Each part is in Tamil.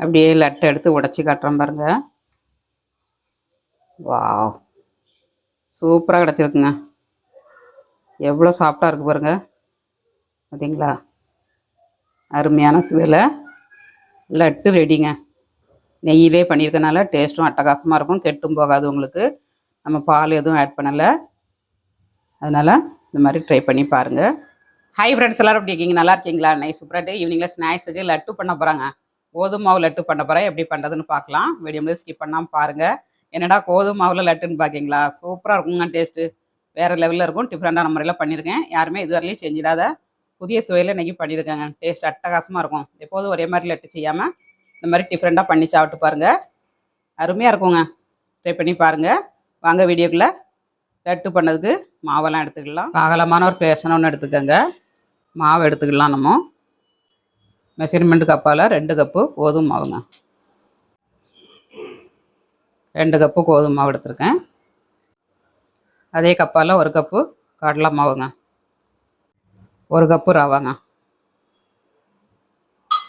அப்படியே லட்டை எடுத்து உடச்சி காட்டுறேன் பாருங்க. வாவ், சூப்பராக கிடச்சிருக்குங்க. எவ்வளோ சாஃப்டாக இருக்குது பாருங்க. பார்த்தீங்களா, அருமையான சுவையில் லட்டு ரெடிங்க. நெய்யிலே பண்ணியிருக்கனால டேஸ்ட்டும் அட்டகாசமாக இருக்கும், கெட்டும் போகாது உங்களுக்கு. நம்ம பால் எதுவும் ஆட் பண்ணலை, அதனால் இந்த மாதிரி ட்ரை பண்ணி பாருங்கள். ஹாய் ஃப்ரெண்ட்ஸ், எல்லோரும் எப்படி இருக்கீங்க? நல்லா இருக்கீங்களா? நைஸ் சூப்பராக ஈவினிங்கில் ஸ்நாக்ஸுக்கு லட்டு பண்ண போகிறாங்க. கோதுமை மாவு லட்டு பண்ண போகிறேன். எப்படி பண்ணுறதுன்னு பார்க்கலாம். வீடியோ வந்து ஸ்கிப் பண்ணாமல் பாருங்கள். என்னடா கோதுமை மாவில் லட்டுன்னு பார்க்கிங்களா? சூப்பராக இருக்குங்க. டேஸ்ட்டு வேறு லெவலில் இருக்கும். டிஃப்ரெண்டான முறையில் பண்ணியிருக்கேன். யாருமே இது வரலையும் செஞ்சிடாத புதிய சுவையில் இன்றைக்கி பண்ணியிருக்காங்க. டேஸ்ட் அட்டகாசமாக இருக்கும். எப்போதும் ஒரே மாதிரி லட்டு செய்யாமல் இந்த மாதிரி டிஃப்ரெண்ட்டாக பண்ணி சாப்பிட்டு பாருங்கள். அருமையாக இருக்குங்க. ட்ரை பண்ணி பாருங்கள். வாங்க வீடியோக்குள்ளே. லட்டு பண்ணதுக்கு மாவெல்லாம் எடுத்துக்கலாம். அகலமான ஒரு பேசன் ஒன்று எடுத்துக்கோங்க. மாவு எடுத்துக்கலாம். நம்ம மெஷர்மெண்ட் கப்பால் 2 கப்பு கோதுமை மாவுங்க. 2 கப்பு கோதுமை மாவு எடுத்துருக்கேன். அதே கப்பால் 1 கப்பு கடலை மாவுங்க. 1 கப்பு ரவைங்க.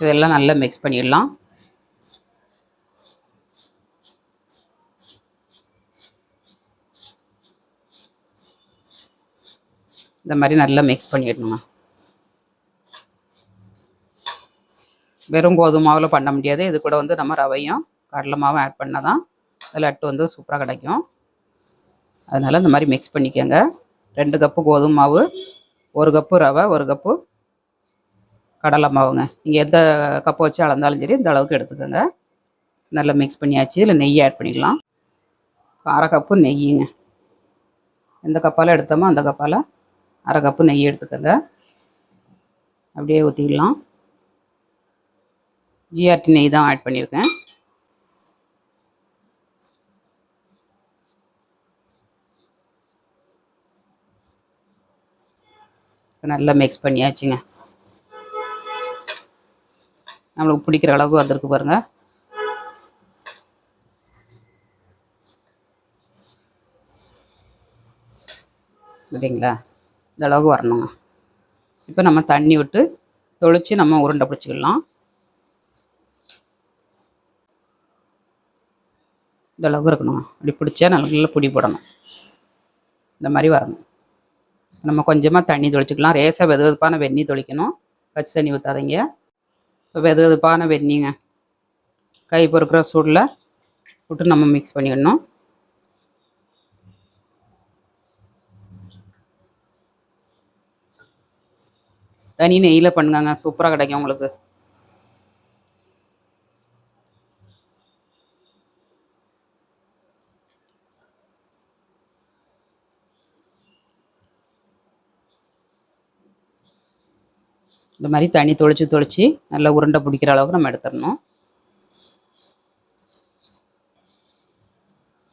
இதெல்லாம் நல்லா மிக்ஸ் பண்ணிடலாம். இந்த மாதிரி நல்லா மிக்ஸ் பண்ணிடணுங்க. வெறும் கோதுமை மாவில் பண்ண முடியாது. இது கூட வந்து நம்ம ரவையும் கடலை மாவும் ஆட் பண்ணால் தான் லட்டு வந்து சூப்பராக கிடைக்கும். அதனால் இந்த மாதிரி மிக்ஸ் பண்ணிக்கோங்க. 2 கப்பு கோதுமை மாவு, 1 கப்பு ரவை, 1 கப்பு கடலை மாவுங்க. நீங்கள் எந்த கப்பு வச்சு அளந்தாலும் சரி இந்த அளவுக்கு எடுத்துக்கோங்க. நல்லா மிக்ஸ் பண்ணியாச்சு. இதில் நெய் ஆட் பண்ணிக்கலாம். 1/2 கப்பு நெய்யுங்க. எந்த கப்பால் எடுத்தோமோ அந்த கப்பால் 1/2 கப்பு நெய் எடுத்துக்கோங்க. அப்படியே ஊற்றிக்கலாம். ஜிஆர்டி நெய் தான் ஆட் பண்ணியிருக்கேன். நல்லா மிக்ஸ் பண்ணியாச்சுங்க. நம்மளுக்கு பிடிக்கிற அளவுக்கு வந்திருக்கு பாருங்க. சரிங்களா, இந்த அளவுக்கு வரணுங்க. இப்போ நம்ம தண்ணி விட்டு தொளிச்சு நம்ம உருண்டை பிடிச்சிக்கலாம். இந்த அளவுக்கு இருக்கணுங்க. அப்படி பிடிச்சா நல்லா பிடி போடணும். இந்த மாதிரி வரணும். நம்ம கொஞ்சமாக தண்ணி தொளிச்சிக்கலாம். ரேசாக வெது வெதுப்பான வெந்நீர் தொளிக்கணும். பச்சை தண்ணி ஊற்றாதீங்க. இப்போ வெது வெதுப்பான வெந்நீங்க கை பொறுக்கிற சூடில் விட்டு நம்ம மிக்ஸ் பண்ணிடணும். தனி நெய்யில் பண்ணுங்க, சூப்பராக கிடைக்கும் உங்களுக்கு. இந்த மாதிரி தண்ணி தொளிச்சு நல்லா உருண்டை பிடிக்கிற அளவுக்கு நம்ம எடுத்துடணும்.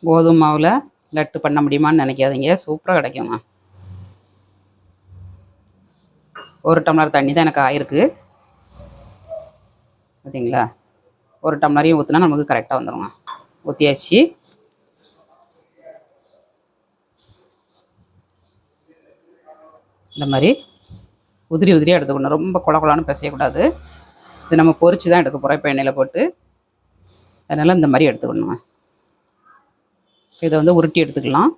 கோதுமை மாவில் லட்டு பண்ண முடியுமான்னு நினைக்காதீங்க, சூப்பராக கிடைக்குங்க. 1 டம்ளர் தண்ணி தான் எனக்கு ஆயிருக்கு. பார்த்தீங்களா, 1 டம்ளரையும் ஊற்றினா நமக்கு கரெக்டாக வந்துடுங்க. ஊற்றியாச்சு. இந்த மாதிரி உதிரியாக எடுத்துக்கணும். ரொம்ப குழகுலான்னு பிசையக்கூடாது. இது நம்ம பொரிச்சு தான் எடுக்க போகிறோம் இப்போ எண்ணெயில் போட்டு. அதனால் இந்த மாதிரி எடுத்துக்கணுங்க. இதை வந்து உருட்டி எடுத்துக்கலாம்.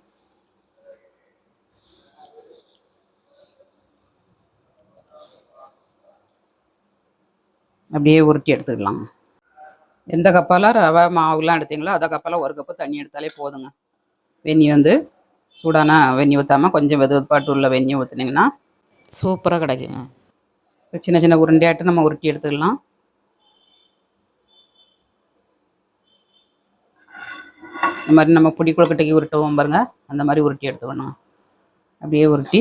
அப்படியே உருட்டி எடுத்துக்கலாம். எந்த கப்பால் ரவை மாவுலாம் எடுத்தீங்களோ அதை கப்பால் 1 கப்பு தண்ணி எடுத்தாலே போதுங்க. வெந்நீர் வந்து சூடான வெந்நீர் ஊற்றாமல் கொஞ்சம் வெது வெதுப்பாட்டு உள்ள வெந்நீர் ஊற்றுனீங்கன்னா சூப்பராக கிடைக்குங்க. இப்போ சின்ன சின்ன உருண்டையாட்டு நம்ம உருட்டி எடுத்துக்கலாம். இந்த மாதிரி நம்ம பொடி கொழுக்கட்டைக்கு உருட்டுவோம் பாருங்கள், அந்த மாதிரி உருட்டி எடுத்துக்கணும். அப்படியே உருட்டி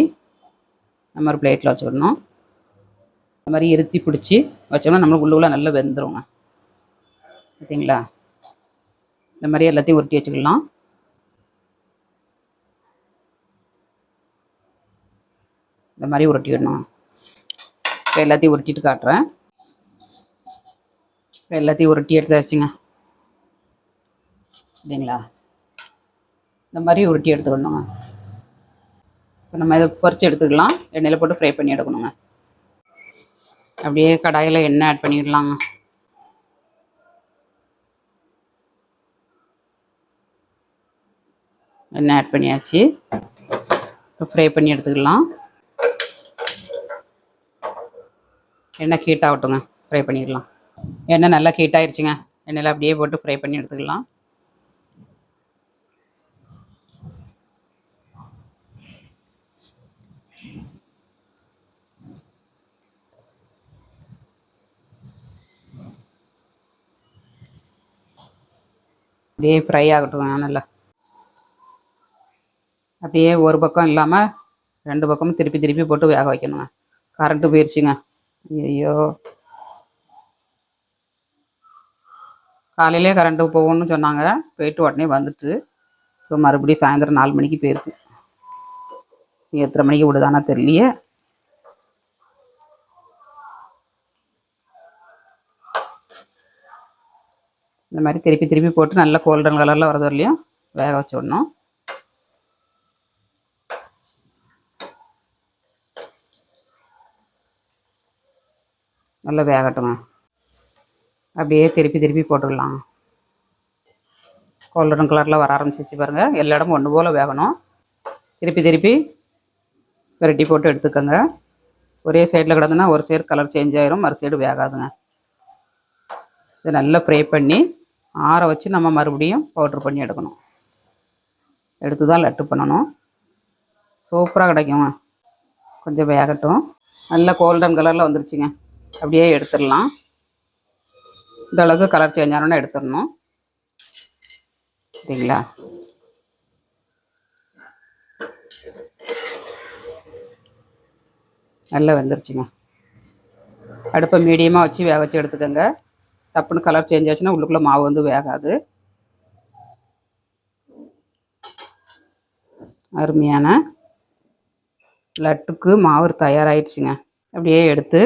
நம்ம ஒரு பிளேட்டில் வச்சுக்கணும். இந்த மாதிரி இருத்தி பிடிச்சி வச்சோம்னா நம்மளுக்கு உள்ளுக்குள்ள நல்லா வெந்துருங்க. பார்த்தீங்களா, இந்த மாதிரி எல்லாத்தையும் உருட்டி வச்சுக்கலாம். இந்த மாதிரி உருட்டிடணும். இப்போ எல்லாத்தையும் உருட்டிட்டு காட்டுறேன். இப்போ எல்லாத்தையும் உருட்டி எடுத்தாச்சுங்க. இல்லைங்களா, இந்த மாதிரி உருட்டி எடுத்துக்கணுங்க. இப்போ நம்ம இதை பொரிச்சு எடுத்துக்கலாம். எண்ணெயில் போட்டு ஃப்ரை பண்ணி எடுக்கணுங்க. அப்படியே கடாயில் எண்ணெய் ஆட் பண்ணிடலாங்க. எண்ணெய் ஆட் பண்ணியாச்சு. ஃப்ரை பண்ணி எடுத்துக்கலாம். எண்ணெய் ஹீட் ஆகட்டுங்க, ஃப்ரை பண்ணிடலாம். எண்ணெய் நல்லா ஹீட் ஆயிடுச்சுங்க. எண்ணெயில் அப்படியே போட்டு ஃப்ரை பண்ணி எடுத்துக்கலாம். அப்படியே ஃப்ரை ஆகட்டுங்க நல்லா. அப்படியே ஒரு பக்கம் இல்லாமல் 2 பக்கமும் திருப்பி திருப்பி போட்டு வேக வைக்கணுங்க. கரண்ட்டு போயிடுச்சுங்க. ஐயோ, காலையிலே கரண்ட்டு போகணும்னு சொன்னாங்க. போயிட்டு உடனே வந்துட்டு இப்போ மறுபடியும் சாயந்தரம் 4 மணிக்கு போயிருக்கு. எத்தனை மணிக்கு விடுதானா தெரியலையே. இந்த மாதிரி திருப்பி திருப்பி போட்டு நல்லா கோல்டன் கலரில் வரது வரலையும் வேக வச்சு விடணும். நல்லா வேகட்டுங்க. அப்படியே திருப்பி திருப்பி போட்டுடலாம். கோல்டன் கலரில் வர ஆரம்பிச்சிச்சு பாருங்கள். எல்லா இடமும் ஒன்று போல் வேகணும். திருப்பி திருப்பி விரட்டி போட்டு எடுத்துக்கோங்க. ஒரே சைடில் கிடந்துன்னா ஒரு சைடு கலர் சேஞ்ச் ஆயிரும், மறு சைடு வேகாதுங்க. இதை நல்லா ஃப்ரை பண்ணி ஆற வச்சு நம்ம மறுபடியும் பவுட்ரு பண்ணி எடுக்கணும். எடுத்து தான் லட்டு பண்ணணும். சூப்பராக கிடைக்குங்க. கொஞ்சம் வேகட்டும். நல்லா கோல்டன் கலரில் வந்துருச்சுங்க. அப்படியே எடுத்துடலாம். இந்த அளவுக்கு கலர் சேஞ்ச் ஆனோன்னா எடுத்துடணும். சரிங்களா? நல்லா வெந்துருச்சுங்க. அடுப்பை மீடியமாக வச்சு வேக வச்சு எடுத்துக்கோங்க. டப்புன்னு கலர் சேஞ்ச் ஆச்சுன்னா உள்ளுக்குள்ளே மாவு வந்து வேகாது. அருமையான லட்டுக்கு மாவு தயாராகிடுச்சுங்க. அப்படியே எடுத்து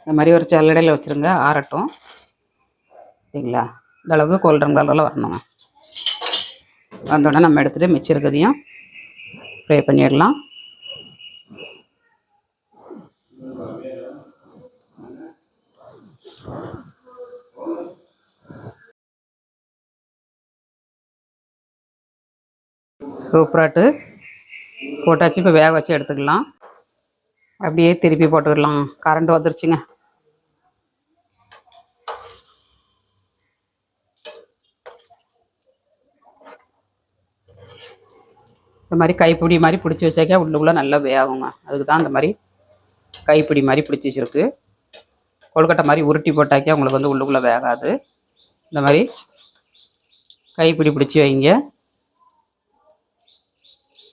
இந்த மாதிரி ஒரு சல்லடையில் வச்சுருங்க, ஆறட்டும். சரிங்களா? இந்த அளவுக்கு கோல்டன் கலரில் வரணுங்க. வந்தோடனே நம்ம எடுத்துகிட்டு மிச்சம் இருக்கிறதையும் ஃப்ரை பண்ணிடலாம். சூப்பராட்டு போட்டாச்சு. இப்போ வேக வச்சு எடுத்துக்கலாம். அப்படியே திருப்பி போட்டுக்கலாம். கரண்ட் வந்துருச்சுங்க. இந்த மாதிரி கைப்பிடி மாதிரி பிடிச்சி வச்சாக்கா உள்ளுக்குள்ளே நல்லா வேகுங்க. அதுக்கு தான் இந்த மாதிரி கைப்பிடி மாதிரி பிடிச்சி வச்சுருக்கு. கொழுக்கட்டை மாதிரி உருட்டி போட்டாக்கா உங்களுக்கு வந்து உள்ளுக்குள்ளே வேகாது. இந்த மாதிரி கைப்பிடி பிடிச்சி வைங்க,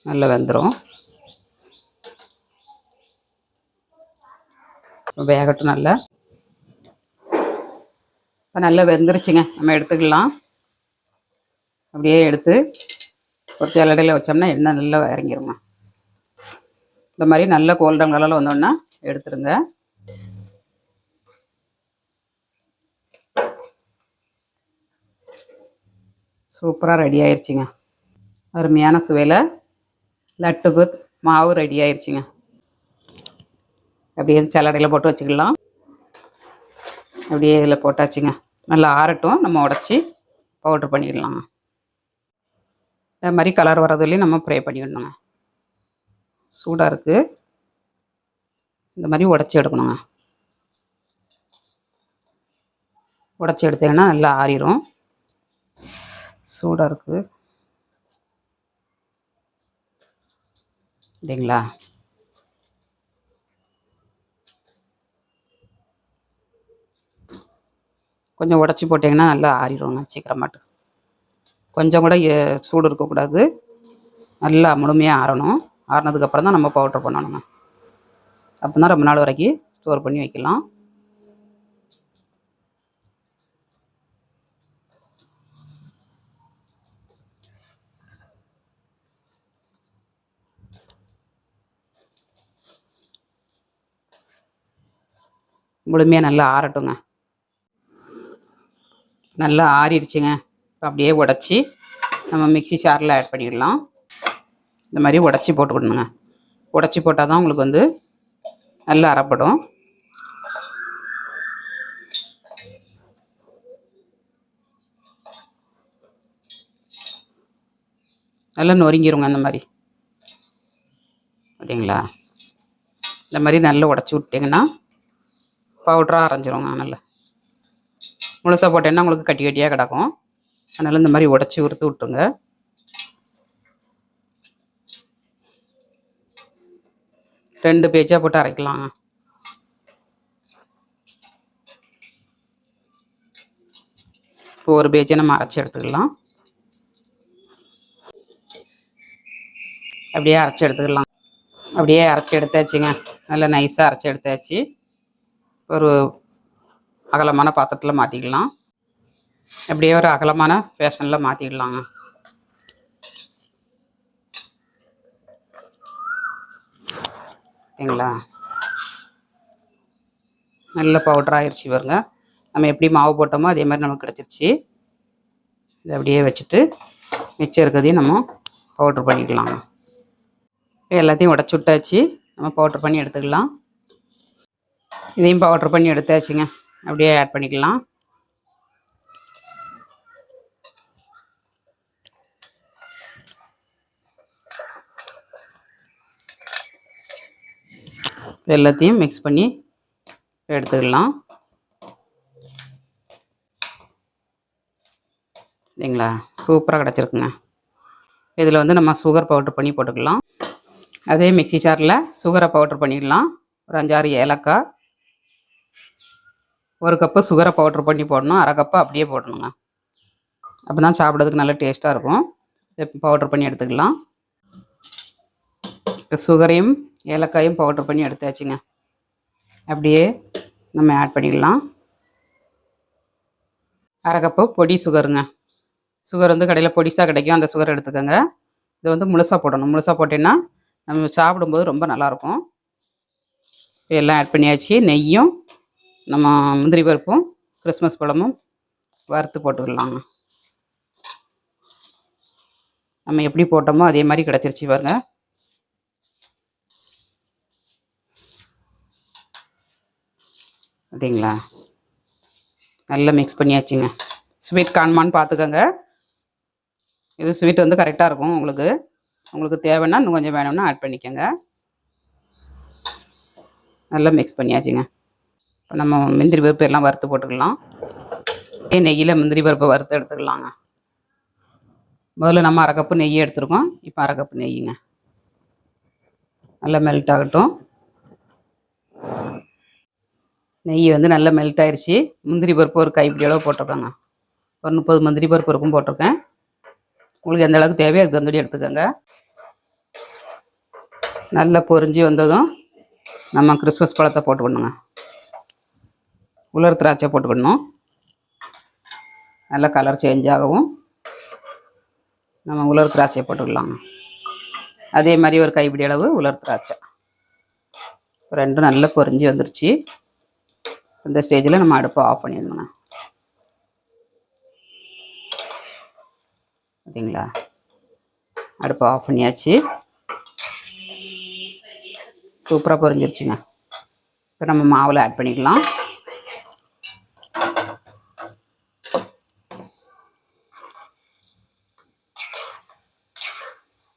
நல்லா வெந்துடும். வேகட்டும் நல்லா. இப்போ நல்லா வெந்துருச்சுங்க. நம்ம எடுத்துக்கலாம். அப்படியே எடுத்து ஒரு சல்லடையில் வச்சோம்னா எண்ணெய் நல்லா இறங்கிருங்க. இந்த மாதிரி நல்ல கோல்டன் கலரில் வந்தோன்னா எடுத்துருங்க. சூப்பராக ரெடி ஆயிடுச்சுங்க. அருமையான சுவையில் லட்டுக்கு மாவு ரெடி ஆயிடுச்சுங்க. அப்படியே சல்லடையில் போட்டு வச்சுக்கலாம். அப்படியே இதில் போட்டாச்சுங்க. நல்லா ஆறட்டும். நம்ம உடச்சி பவுட்ரு பண்ணிடலாம். இந்த மாதிரி கலர் வரதுலேயும் நம்ம ஃப்ரை பண்ணிடணுங்க. சூடாக இருக்குது. இந்த மாதிரி உடச்சி எடுக்கணுங்க. உடச்சி எடுத்தீங்கன்னா நல்லா ஆறிடும். சூடாக இருக்குது இல்லைங்களா? கொஞ்சம் உடச்சி போட்டிங்கன்னா நல்லா ஆறிடுவோங்க சீக்கிரமாட்டு. கொஞ்சம் கூட சூடு இருக்கக்கூடாது. நல்லா முழுமையாக ஆறணும். ஆறினதுக்கப்புறம் தான் நம்ம பவுட்ரு பண்ணணுங்க. அப்போ தான் ரொம்ப நாள் வரைக்கும் ஸ்டோர் பண்ணி வைக்கலாம். முழுமையாக நல்லா ஆறட்டுங்க. நல்லா ஆறிடுச்சுங்க. அப்படியே உடச்சி நம்ம மிக்ஸி ஜாரில் ஆட் பண்ணிடலாம். இந்த மாதிரி உடச்சி போட்டுக்கணுங்க. உடச்சி போட்டால் தான் உங்களுக்கு வந்து நல்லா அரைப்படும். நல்லா நொறுங்கிருங்க அந்த மாதிரி. அப்படிங்களா? இந்த மாதிரி நல்லா உடச்சி விட்டிங்கன்னா பவுட்ராக அரைஞ்சிருங்க. நல்லா முழுசாக போட்டேன்னா உங்களுக்கு கட்டி கட்டியாக கிடக்கும். அதனால் இந்த மாதிரி உடச்சி உறுத்து விட்டுருங்க. 2 பேஜாக போட்டு அரைக்கலாங்க. இப்போ ஒரு பேஜை நம்ம அரைச்சி எடுத்துக்கலாம். அப்படியே அரைச்சி எடுத்துக்கலாம். அப்படியே அரைச்சி எடுத்தாச்சுங்க. நல்லா நைஸாக அரைச்சி எடுத்தாச்சு. ஒரு அகலமான பாத்திரத்தில் மாற்றிக்கலாம். அப்படியே ஒரு அகலமான ஃபேஷனில் மாற்றிக்கலாங்க. சரிங்களா? நல்ல பவுடர் ஆயிடுச்சு பாருங்க. நம்ம எப்படி மாவு போட்டோமோ அதே மாதிரி நமக்கு கிடச்சிருச்சு. இதை அப்படியே வச்சுட்டு மிச்சம் இருக்கிறதையும் நம்ம பவுட்ரு பண்ணிக்கலாங்க. எல்லாத்தையும் உடச்சி விட்டாச்சு. நம்ம பவுட்ரு பண்ணி எடுத்துக்கலாம். இதையும் பவுட்ரு பண்ணி எடுத்தாச்சுங்க. அப்படியே ஆட் பண்ணிக்கலாம். எல்லாத்தையும் மிக்ஸ் பண்ணி எடுத்துக்கலாம். சரிங்களா? சூப்பராக கிடச்சிருக்குங்க. இதில் வந்து நம்ம சுகர் பவுட்ரு பண்ணி போட்டுக்கலாம். அதே மிக்ஸி ஜாரில் சுகரை பவுட்ரு பண்ணிடலாம். ஒரு 5-6 ஏலக்காய், 1 கப்பு சுகரை பவுட்ரு பண்ணி போடணும். 1/2 கப்பு அப்படியே போடணுங்க. அப்போ தான் சாப்பிட்றதுக்கு நல்லா டேஸ்ட்டாக இருக்கும். பவுட்ரு பண்ணி எடுத்துக்கலாம். சுகரையும் ஏலக்காயும் பவுட்ரு பண்ணி எடுத்தாச்சுங்க. அப்படியே நம்ம ஆட் பண்ணிடலாம். 1/2 கப்பு பொடி சுகருங்க. சுகர் வந்து கடையில் பொடிசாக கிடைக்கும். அந்த சுகர் எடுத்துக்கோங்க. இதை வந்து முழுசாக போடணும். முழுசாக போட்டேன்னா நம்ம சாப்பிடும்போது ரொம்ப நல்லாயிருக்கும். எல்லாம் ஆட் பண்ணியாச்சு. நெய்யும் நம்ம முந்திரி பருப்பும் கிறிஸ்மஸ் பழமும் வறுத்து போட்டுக்கலாங்க. நம்ம எப்படி போட்டோமோ அதே மாதிரி கிடச்சிருச்சு பாருங்க. அப்படிங்களா? நல்லா மிக்ஸ் பண்ணியாச்சுங்க. ஸ்வீட் காணுமான்னு பார்த்துக்கோங்க. இது ஸ்வீட் வந்து கரெக்டாக இருக்கும். உங்களுக்கு தேவைன்னா இன்னும் கொஞ்சம் வேணும்னா ஆட் பண்ணிக்கோங்க. நல்லா மிக்ஸ் பண்ணியாச்சுங்க. இப்போ நம்ம முந்திரி பருப்பு எல்லாம் வறுத்து போட்டுக்கலாம். நெய்யில் முந்திரி பருப்பை வறுத்து எடுத்துக்கலாங்க. முதல்ல நம்ம 1/2 கப்பு நெய் எடுத்துருக்கோம். இப்போ 1/2 கப்பு நெய்யுங்க. நல்லா மெல்ட் ஆகட்டும். நெய் வந்து நல்லா மெல்ட் ஆயிடுச்சு. முந்திரி பருப்பு ஒரு கைப்பிடி அளவு போட்டிருக்கோங்க. ஒரு 30 முந்திரி பருப்பு இருக்கும் போட்டிருக்கேன். உங்களுக்கு எந்த அளவுக்கு தேவையோ அதுக்கு தந்தபடி எடுத்துக்கோங்க. நல்லா பொரிஞ்சு வந்ததும் நம்ம கிறிஸ்மஸ் பழத்தை போட்டுக்கணுங்க. உலர் திராட்சை போட்டுக்கணும். நல்லா கலர் சேஞ்ச் ஆகவும் நம்ம உலர் திராட்சை போட்டுக்கலாங்க. அதே மாதிரி ஒரு கைப்பிடி அளவு உலர் திராட்சை. ரெண்டும் நல்லா பொரிஞ்சு வந்துருச்சு. இந்த ஸ்டேஜில் நம்ம அடுப்பை ஆஃப் பண்ணிடணுங்க. சரிங்களா? அடுப்பை ஆஃப் பண்ணியாச்சு. சூப்பராக பொரிஞ்சிருச்சுங்க. இப்போ நம்ம மாவில் ஆட் பண்ணிக்கலாம்.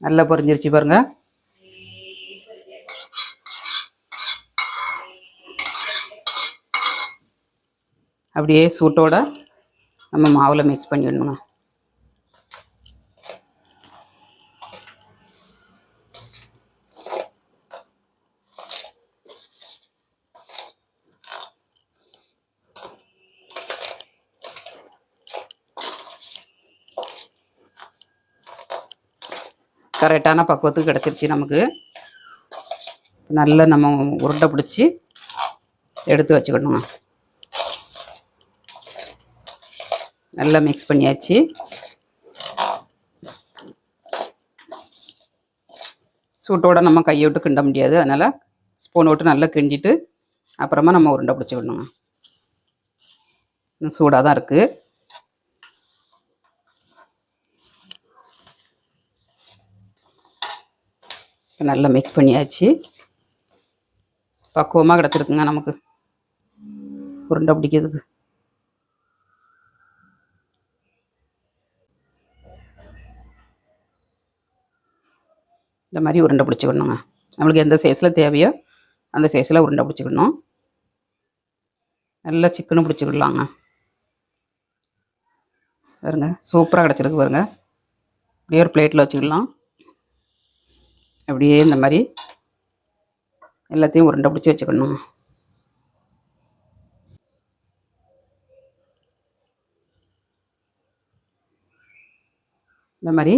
நல்லா பொரிஞ்சிருச்சு பாருங்க. அப்படியே சூட்டோட நம்ம மாவில் மிக்ஸ் பண்ணிடணுங்க. கரெக்டான பக்குவத்துக்கு கிடச்சிருச்சு நமக்கு. நல்லா நம்ம உருண்டை பிடிச்சி எடுத்து வச்சுக்கணுங்க. நல்லா மிக்ஸ் பண்ணியாச்சு. சூட்டோட நம்ம கையை விட்டு கிண்ட முடியாது. அதனால் ஸ்பூன் விட்டு நல்லா கிண்டிட்டு அப்புறமா நம்ம உருண்டை பிடிச்சிக்கணுங்க. இன்னும் சூடாக தான் இருக்குது. நல்லா மிக்ஸ் பண்ணியாச்சு. பக்குவமாக கிடச்சிருக்குங்க நமக்கு உருண்டை பிடிக்கிறதுக்கு. இந்த மாதிரி உருண்டை பிடிச்சிக்கணுங்க. நம்மளுக்கு எந்த சைஸில் தேவையோ அந்த சைஸில் உருண்டை பிடிச்சிக்கணும். நல்லா சிக்கனும் பிடிச்சிக்கிடலாங்க. பாருங்க சூப்பராக கிடச்சிருக்கு பாருங்க. அப்படியே ஒரு பிளேட்டில் வச்சுக்கலாம். அப்படியே இந்த மாதிரி எல்லாத்தையும் உருண்டை பிடிச்சி வச்சுக்கணும். இந்த மாதிரி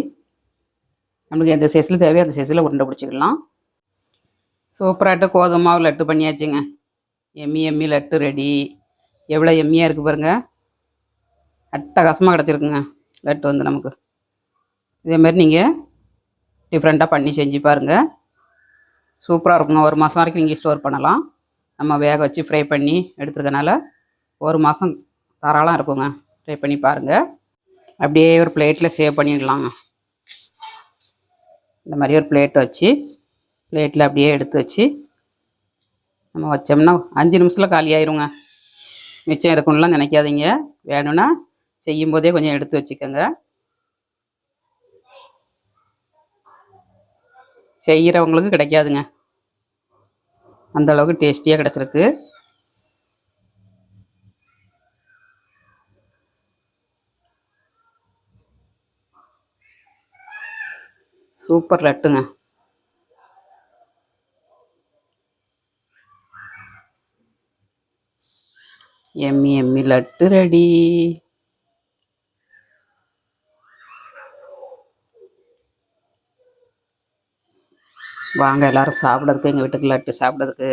நம்மளுக்கு எந்த சைஸில் தேவையோ அந்த சைஸில் உருண்டை பிடிச்சிக்கலாம். சூப்பராகிட்டு கோதுமை மாவு லட்டு பண்ணியாச்சுங்க. Yummy yummy laddu ready. எவ்வளோ எம்மியாக இருக்குது பாருங்கள். அட்டகாசமாக கிடச்சிருக்குங்க லட்டு வந்து நமக்கு. இதேமாரி நீங்கள் டிஃப்ரெண்ட்டாக பண்ணி செஞ்சு பாருங்கள். சூப்பராக இருக்குங்க. ஒரு மாதம் வரைக்கும் நீங்கள் ஸ்டோர் பண்ணலாம். நம்ம வேக வச்சு ஃப்ரை பண்ணி எடுத்துருக்கனால ஒரு மாதம் தாராளம் இருக்குங்க. ட்ரை பண்ணி பாருங்கள். அப்படியே ஒரு பிளேட்டில் சேவ் பண்ணிடலாங்க. இந்த மாதிரி ஒரு பிளேட் வச்சு பிளேட்டில் அப்படியே எடுத்து வச்சு நம்ம வச்சோம்னா 5 நிமிஷத்தில் காலி ஆயிருங்க. மிச்சம் இருக்கும்லாம் நினைக்காதீங்க. வேணும்னா செய்யும்போதே கொஞ்சம் எடுத்து வச்சுக்கோங்க. செய்கிறவங்களுக்கு கிடைக்காதுங்க. அந்தளவுக்கு டேஸ்டியாக கிடச்சிருக்கு. சூப்பர் லட்டுங்க. Yummy yummy laddu ready. வாங்க எல்லாரும் சாப்பிட்றதுக்கு, எங்கள் வீட்டுக்கு லட்டு சாப்பிட்றதுக்கு.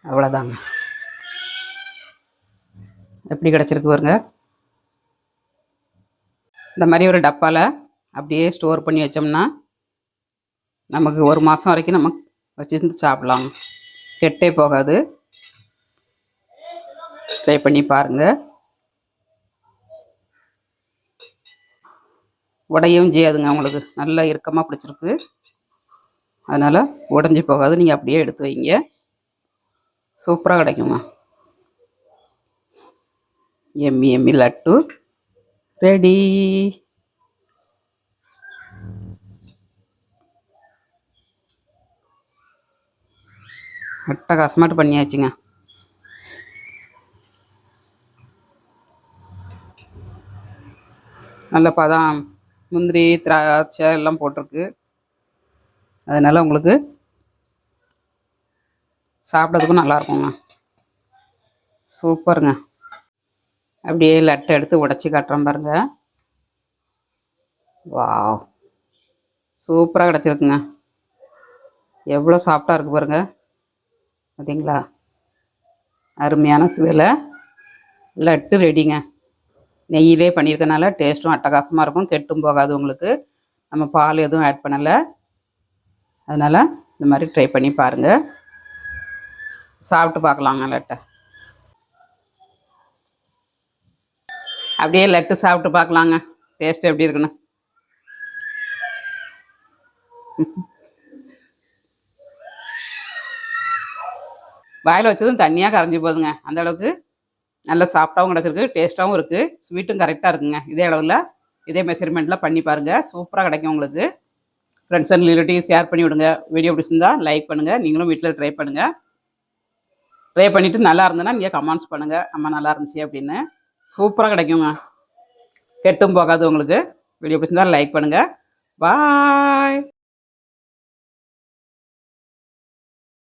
அவ்வளோதாங்க. எப்படி கிடச்சிருக்கு பாருங்க. இந்த மாதிரி ஒரு டப்பாவில் அப்படியே ஸ்டோர் பண்ணி வச்சோம்னா நமக்கு ஒரு மாதம் வரைக்கும் நம்ம வச்சுருந்து சாப்பிட்லாம். கெட்டே போகாது. ட்ரை பண்ணி பாருங்கள். உடையவும் செய்யாதுங்க. உங்களுக்கு நல்லா இறுக்கமாக பிடிச்சிருக்கு. அதனால் உடஞ்சி போகாது. நீங்கள் அப்படியே எடுத்து வைங்க. சூப்பராக கிடைக்குங்க. Yummy yummy laddu ready. அட்டகாசமாட்டு பண்ணியாச்சுங்க. நல்ல பதம் முந்திரி திராட்சை எல்லாம் போட்டிருக்கு. அதனால் உங்களுக்கு சாப்பிட்றதுக்கும் நல்லாயிருக்குங்க. சூப்பருங்க. அப்படியே லட்டை எடுத்து உடச்சி காட்டுறேன் பாருங்க. வாவ், சூப்பராக கிடச்சிருக்குங்க. எவ்வளோ சாஃப்டாக இருக்குது பாருங்க. பார்த்தீங்களா? அருமையான சுவையில் லட்டு ரெடிங்க. நெய்யிலே பண்ணியிருக்கனால டேஸ்ட்டும் அட்டகாசமாக இருக்கும். கெட்டும் போகாது உங்களுக்கு. நம்ம பால் எதுவும் ஆட் பண்ணலை. அதனால் இந்த மாதிரி ட்ரை பண்ணி பாருங்கள். சாப்பிட்டு பார்க்கலாங்க லட்டை. அப்படியே லட்டு சாப்பிட்டு பார்க்கலாங்க. டேஸ்ட் எப்படி இருக்குன்னு. வாயில் வச்சதும் தண்ணியாக கரைஞ்சி போகுதுங்க. அந்த அளவுக்கு நல்ல சாஃப்டாகவும் கிடச்சிருக்கு. டேஸ்ட்டாகவும் இருக்குது. ஸ்வீட்டும் கரெக்டாக இருக்குங்க. இதே அளவில் இதே மெஷர்மெண்ட்டில் பண்ணி பாருங்கள். சூப்பராக கிடைக்கும் உங்களுக்கு. ஃப்ரெண்ட்ஸ் அண்ட் ரிலேட்டிவ் ஷேர் பண்ணி விடுங்க. வீடியோ பிடிச்சிருந்தா லைக் பண்ணுங்கள். நீங்களும் வீட்டில் ட்ரை பண்ணுங்கள். ட்ரை பண்ணிவிட்டு நல்லா இருந்ததுன்னா நீங்கள் கமெண்ட்ஸ் பண்ணுங்கள். அம்மா நல்லா இருந்துச்சு அப்படின்னு. சூப்பராக கிடைக்குங்க. கெட்டும் போகாது உங்களுக்கு. வீடியோ பிடிச்சிருந்தா லைக் பண்ணுங்கள். பாய்.